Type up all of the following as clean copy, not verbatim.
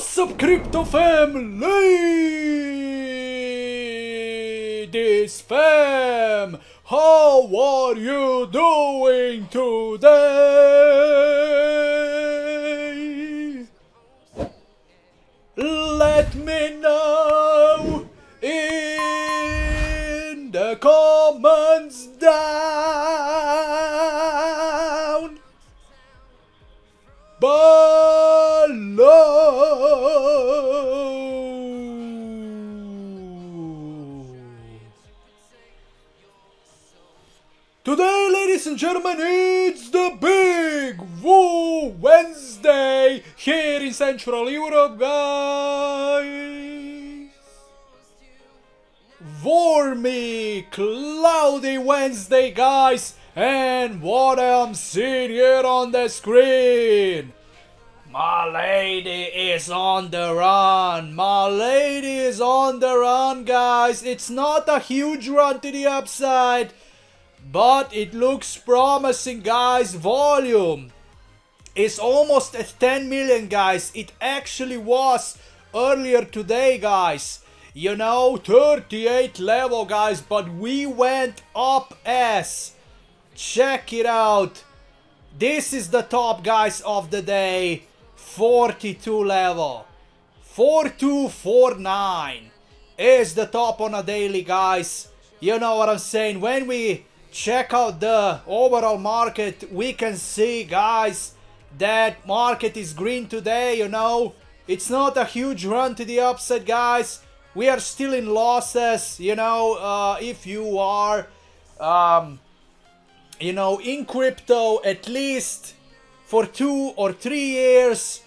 What's up, crypto fam? Ladies fam, how are you doing today? Let me know in the comments down below. Today, ladies and gentlemen, it's the Big Woo Wednesday here in Central Europe, guys. Warmy, cloudy Wednesday, guys. And what I'm seeing here on the screen, Milady is on the run. Milady is on the run, guys. It's not a huge run to the upside, but it looks promising, guys. Volume is almost at 10 million, guys. It actually was earlier today, guys. You know, 38 level, guys, but we went up as. Check it out. This is the top, guys, of the day. 42 level. 4249 is the top on a daily, guys. You know what I'm saying? When we check out the overall market, we can see, guys, that market is green today. You know, it's not a huge run to the upside, guys. We are still in losses. You know, if you are you know, in crypto at least for 2 or 3 years,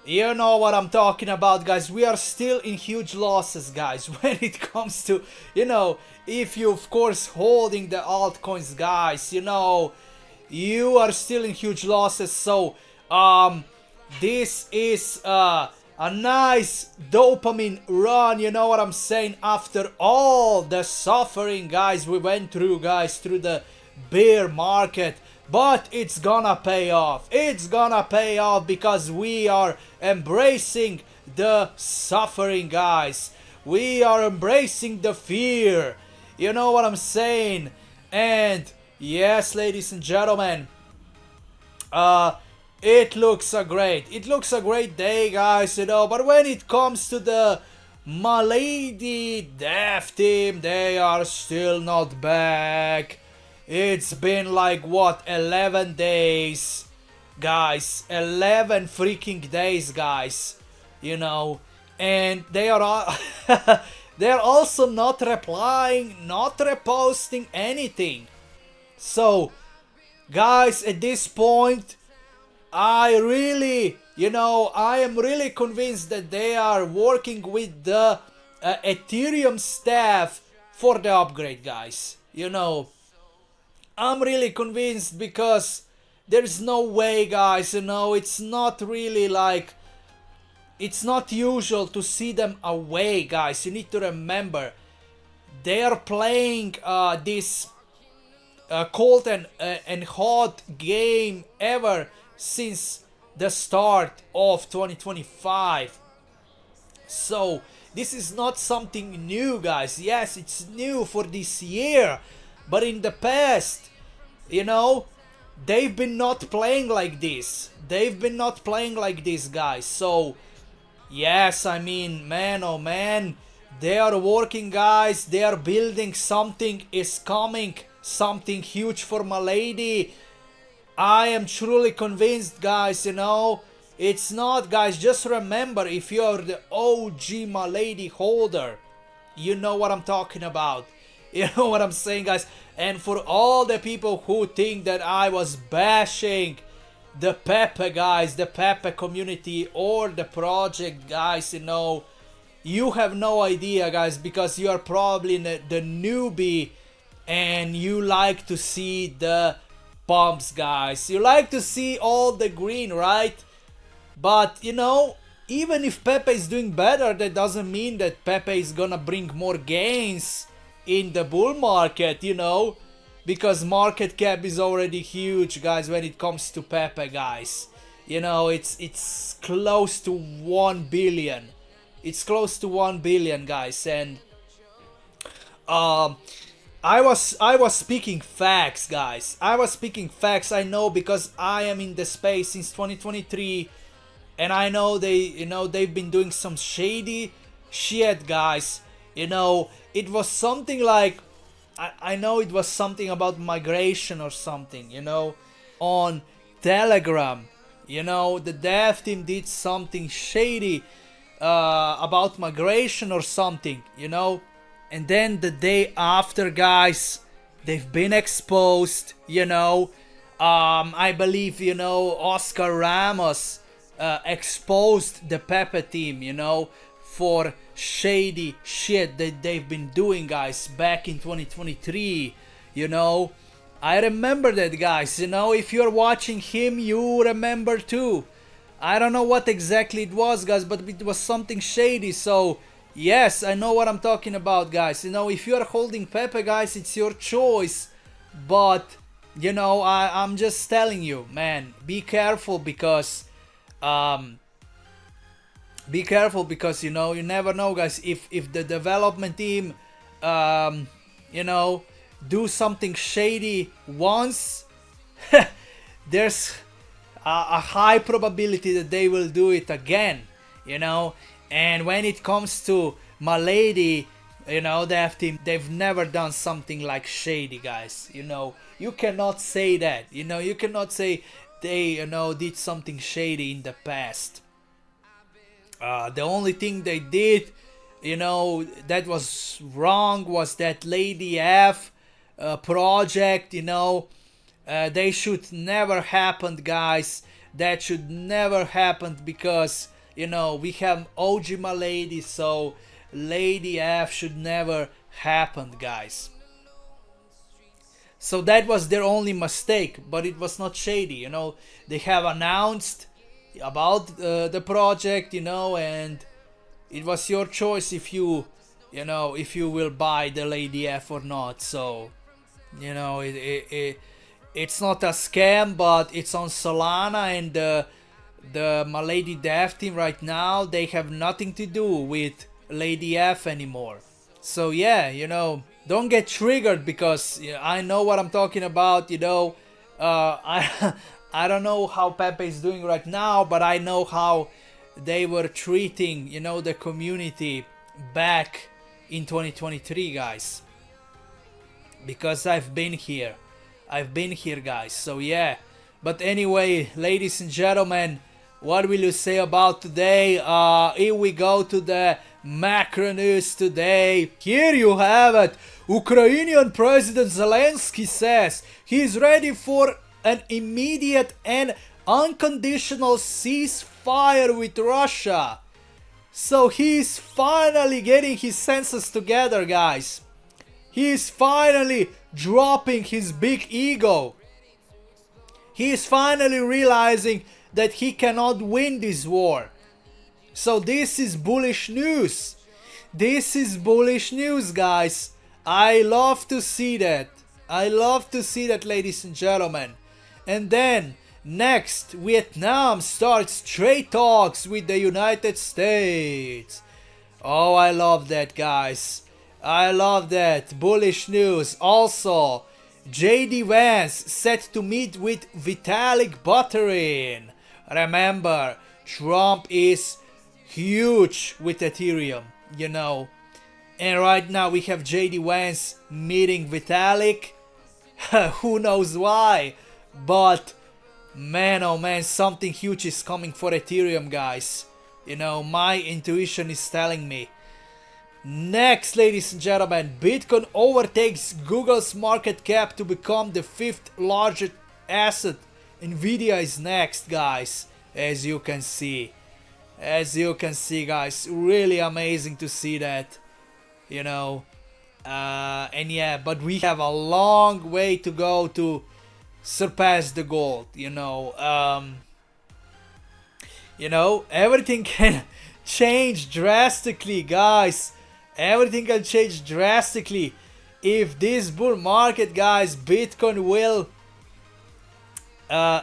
you know what I'm talking about, guys. We are still in huge losses, guys, when it comes to, you know, if you of course holding the altcoins, guys, you know, you are still in huge losses. So this is a nice dopamine run, you know what I'm saying, after all the suffering, guys, we went through, guys, through the bear market. But it's gonna pay off. It's gonna pay off because we are embracing the suffering, guys. We are embracing the fear. You know what I'm saying? And yes, ladies and gentlemen, it looks a great day, guys, you know. But when it comes to the Milady dev team, they are still not back. It's been like, what, 11 days, guys. 11 freaking days, guys. You know, and they are they're also not replying, not reposting anything. So, guys, at this point, I really, you know, I am really convinced that they are working with the Ethereum staff for the upgrade, guys. You know, I'm really convinced because there's no way, guys, you know, it's not really like, it's not usual to see them away, guys. You need to remember, they are playing this cold and hot game ever since the start of 2025. So this is not something new, guys. Yes, it's new for this year, but in the past, you know, they've been not playing like this. They've been not playing like this, guys. So yes, I mean, man, oh man, they are working, guys. They are building. Something is coming, something huge for Milady. I am truly convinced, guys, you know. It's not, guys, just remember, if you are the OG Milady holder, you know what I'm talking about. You know what I'm saying, guys. And for all the people who think that I was bashing the Pepe, guys, the Pepe community or the project, guys, you know, you have no idea, guys, because you are probably the newbie and you like to see the pumps, guys. You like to see all the green, right? But, you know, even if Pepe is doing better, that doesn't mean that Pepe is gonna bring more gains in the bull market, you know, because market cap is already huge, guys, when it comes to Pepe, guys. You know, it's close to 1 billion. It's close to 1 billion, guys. And um I was speaking facts, guys. I was speaking facts. I know, because I am in the space since 2023, and I know they've been doing some shady shit, guys. It was something like, I know it was something about migration or something, on Telegram. The dev team did something shady about migration or something, and then the day after, guys, they've been exposed. I believe, Oscar Ramos exposed the Pepe team, for shady shit that they've been doing, guys, back in 2023. I remember that, guys. If you're watching him, you remember too. I don't know what exactly it was, guys, but it was something shady. So yes, I know what I'm talking about, guys. If you're holding Pepe, guys, it's your choice. But I'm just telling you, man, be careful, because you never know, guys. If the development team do something shady once, there's a high probability that they will do it again. And when it comes to Milady, dev team, they've never done something like shady, guys. You cannot say that. You cannot say they did something shady in the past. The only thing they did, that was wrong, was that Lady F project. They should never happen, guys. That should never happen, because we have OG Milady, so Lady F should never happen, guys. So that was their only mistake, but it was not shady. They have announced about the project, and it was your choice if you will buy the Lady F or not. So it's not a scam, but it's on Solana, and the Milady dev team right now, they have nothing to do with Lady F anymore. So yeah, don't get triggered, because I know what I'm talking about. I I don't know how Pepe is doing right now, but I know how they were treating the community back in 2023, guys, because I've been here, guys. So yeah, but anyway, ladies and gentlemen, what will you say about today? Here we go to the macro news today. Here you have it. Ukrainian President Zelensky says he is ready for an immediate and unconditional ceasefire with Russia. So he's finally getting his senses together, guys. He's finally dropping his big ego. He's finally realizing that he cannot win this war. So this is bullish news. This is bullish news, guys. I love to see that. I love to see that, ladies and gentlemen. And then next, Vietnam starts trade talks with the United States. Oh, I love that, guys. I love that. Bullish news. Also, JD Vance set to meet with Vitalik Buterin. Remember, Trump is huge with Ethereum, And right now we have JD Vance meeting Vitalik. Who knows why? But man, oh man, something huge is coming for Ethereum, guys. My intuition is telling me. Next, ladies and gentlemen, Bitcoin overtakes Google's market cap to become the 5th largest asset. Nvidia is next, guys, as you can see. As you can see, guys, really amazing to see that, and yeah, but we have a long way to go to surpass the gold, everything can change drastically, guys. Everything can change drastically. If this bull market, guys, Bitcoin will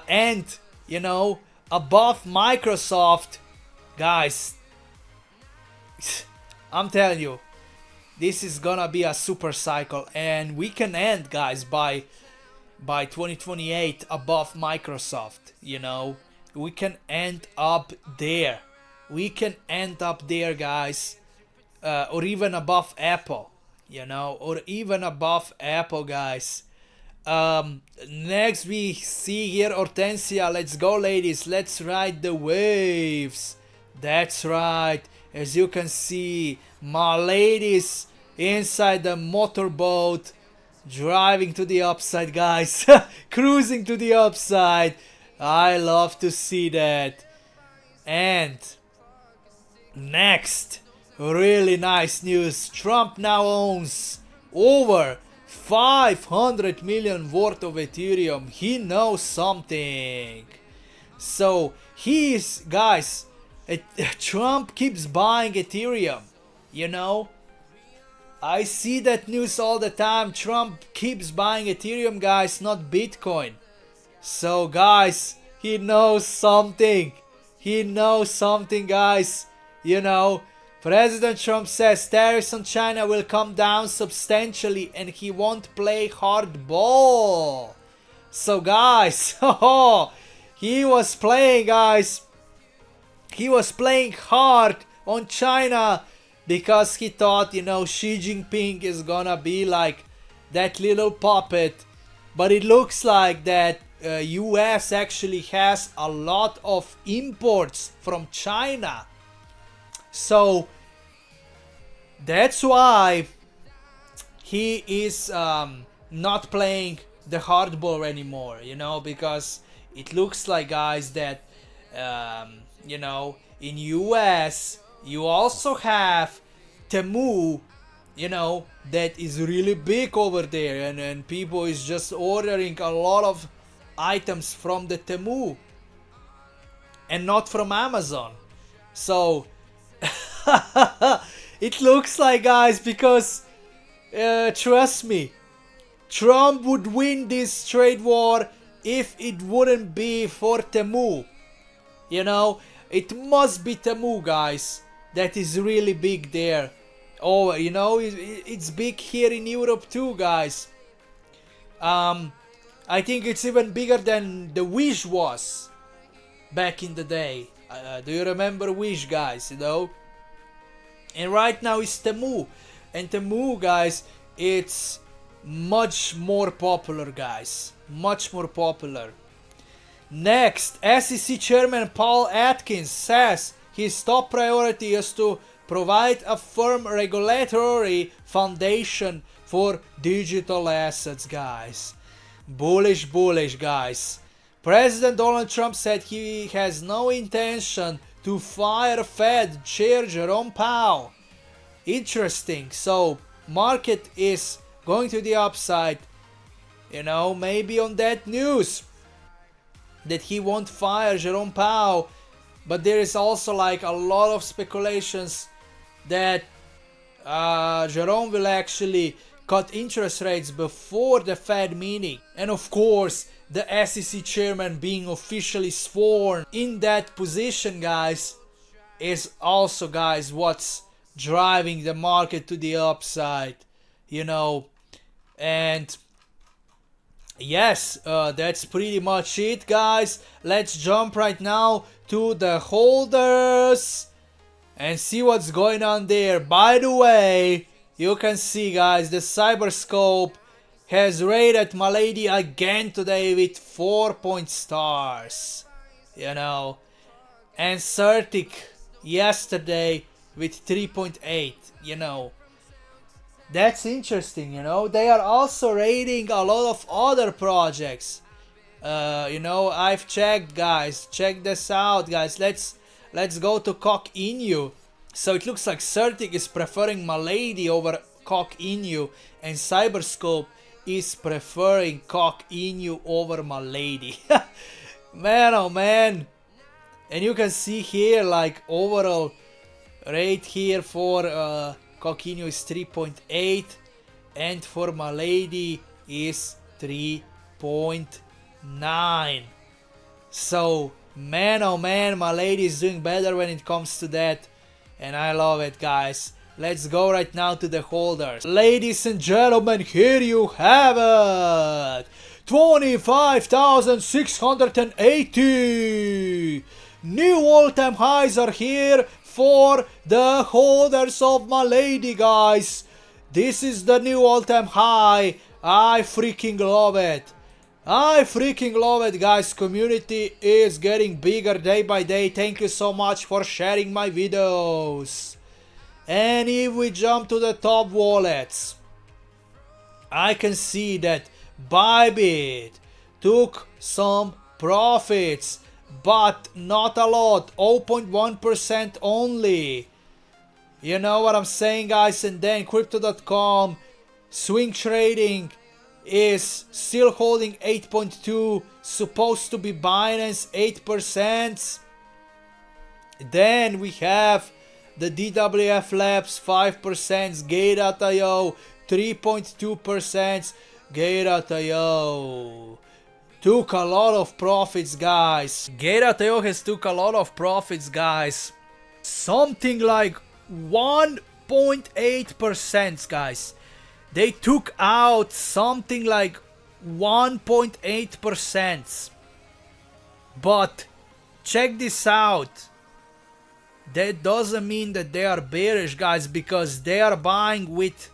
end, above Microsoft, guys. I'm telling you, this is gonna be a super cycle, and we can end, guys, by 2028 above Microsoft. You know, we can end up there. We can end up there, guys, or even above Apple. You know, or even above Apple, guys. Next we see here Hortensia. Let's go, ladies. Let's ride the waves. That's right. As you can see, my ladies inside the motorboat, driving to the upside, guys. Cruising to the upside. I love to see that. And next, really nice news. Trump now owns over 500 million worth of Ethereum. He knows something. So he is, guys, Trump keeps buying Ethereum. You know, I see that news all the time. Trump keeps buying Ethereum, guys, not Bitcoin. So guys, he knows something. He knows something, guys. You know, President Trump says tariffs on China will come down substantially and he won't play hardball. So guys, he was playing, guys. He was playing hard on China because he thought, you know, Xi Jinping is gonna be like that little puppet. But it looks like that US actually has a lot of imports from China. So that's why he is not playing the hardball anymore, you know, because it looks like, guys, that you know, in US you also have Temu, you know, that is really big over there, and people is just ordering a lot of items from the Temu and not from Amazon. So it looks like, guys, because trust me, Trump would win this trade war if it wouldn't be for Temu. You know, it must be Temu, guys, that is really big there. Oh, you know, it's big here in Europe too, guys. I think it's even bigger than the Wish was back in the day. Do you remember Wish, guys? You know, and right now it's Temu, and Temu, guys, it's much more popular, guys, much more popular. Next, SEC Chairman Paul Atkins says his top priority is to provide a firm regulatory foundation for digital assets, guys. Bullish, bullish, guys. President Donald Trump said he has no intention to fire Fed Chair Jerome Powell. Interesting. So, market is going to the upside, you know, maybe on that news that he won't fire Jerome Powell. But there is also like a lot of speculations that Jerome will actually cut interest rates before the Fed meeting. And of course, the SEC chairman being officially sworn in that position, guys, is also, guys, what's driving the market to the upside, you know. And yes, that's pretty much it, guys. Let's jump right now to the holders and see what's going on there. By the way, you can see, guys, the Cyberscope has rated Milady again today with 4 point stars, you know, and Certic yesterday with 3.8, you know. That's interesting, you know. They are also rating a lot of other projects. You know, I've checked, guys. Check this out, guys. Let's go to Cock Inu. So it looks like Certic is preferring Milady over Cock Inu, and Cyberscope is preferring Cock Inu over Milady. Man, oh man. And you can see here, like, overall rate here for Cock Inu is 3.8, and for Milady is 3.9. So Man, oh man, Milady is doing better when it comes to that. And I love it, guys. Let's go right now to the holders. Ladies and gentlemen, here you have it. 25,680. New all-time highs are here for the holders of Milady, guys. This is the new all-time high. I freaking love it. I freaking love it, guys. Community is getting bigger day by day. Thank you so much for sharing my videos. And if we jump to the top wallets, I can see that Bybit took some profits, but not a lot, 0.1% only. You know what I'm saying, guys? And then Crypto.com, swing trading is still holding 8.2, supposed to be Binance 8%. Then we have the DWF Labs 5%, Gate.io 3.2%, Gate.io took a lot of profits, guys. Gate.io has took a lot of profits, guys. Something like 1.8%, guys. They took out something like 1.8%. But check this out. That doesn't mean that they are bearish, guys, because they are buying with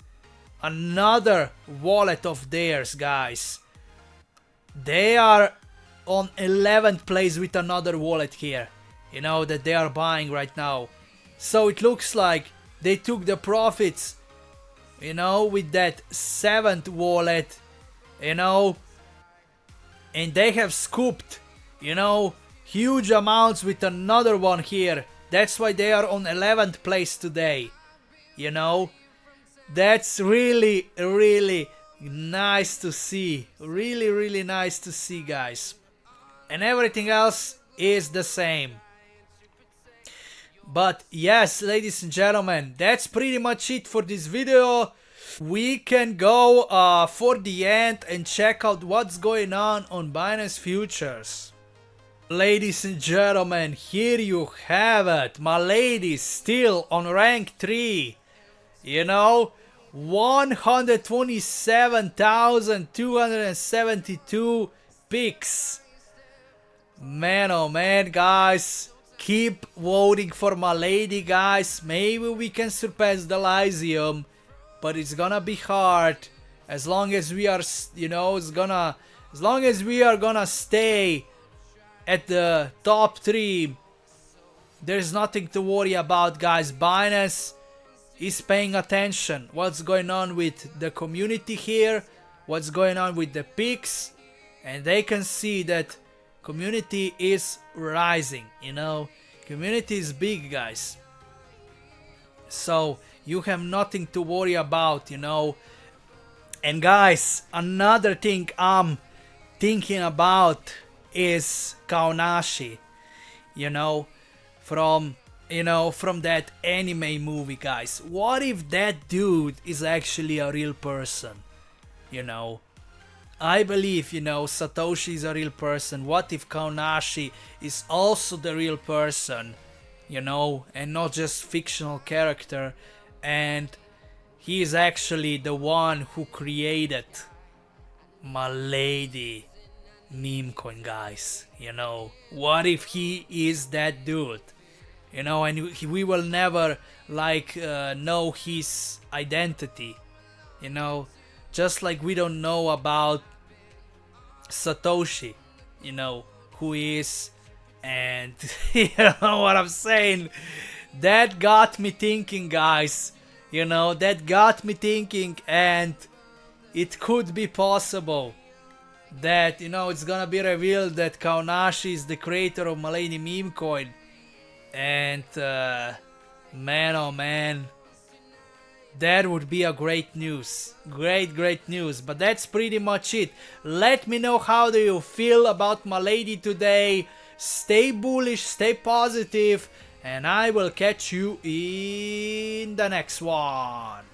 another wallet of theirs, guys. They are on 11th place with another wallet here, you know, that they are buying right now. So it looks like they took the profits, you know, with that 7th wallet, you know, and they have scooped, you know, huge amounts with another one here. That's why they are on 11th place today, you know. That's really, really nice to see. Really, really nice to see, guys. And everything else is the same. But yes, ladies and gentlemen, that's pretty much it for this video. We can go for the end and check out what's going on Binance Futures. Ladies and gentlemen, here you have it. Milady still on rank 3. You know, 127,272 picks. Man, oh man, guys. Keep voting for Milady, guys. Maybe we can surpass the Lysium, but it's gonna be hard. As long as we are, you know, as long as we are gonna stay at the top 3, there's nothing to worry about, guys. Binance is paying attention. What's going on with the community here? What's going on with the picks? And they can see that community is rising, you know. Community is big, guys. So you have nothing to worry about, you know. And guys, another thing I'm thinking about is Kaonashi, you know, from that anime movie, guys. What if that dude is actually a real person, you know? I believe, you know, Satoshi is a real person. What if Kaonashi is also the real person, you know, and not just fictional character, and he is actually the one who created Milady meme coin, guys, you know? What if he is that dude, you know, and we will never like know his identity, you know, just like we don't know about Satoshi, you know, who he is. And you know what I'm saying? That got me thinking, guys, you know, that got me thinking, and it could be possible that, you know, it's gonna be revealed that Kaonashi is the creator of Milady meme coin. And man, oh man, that would be a great news. Great news. But that's pretty much it. Let me know how do you feel about Milady today. Stay bullish, stay positive, and I will catch you in the next one.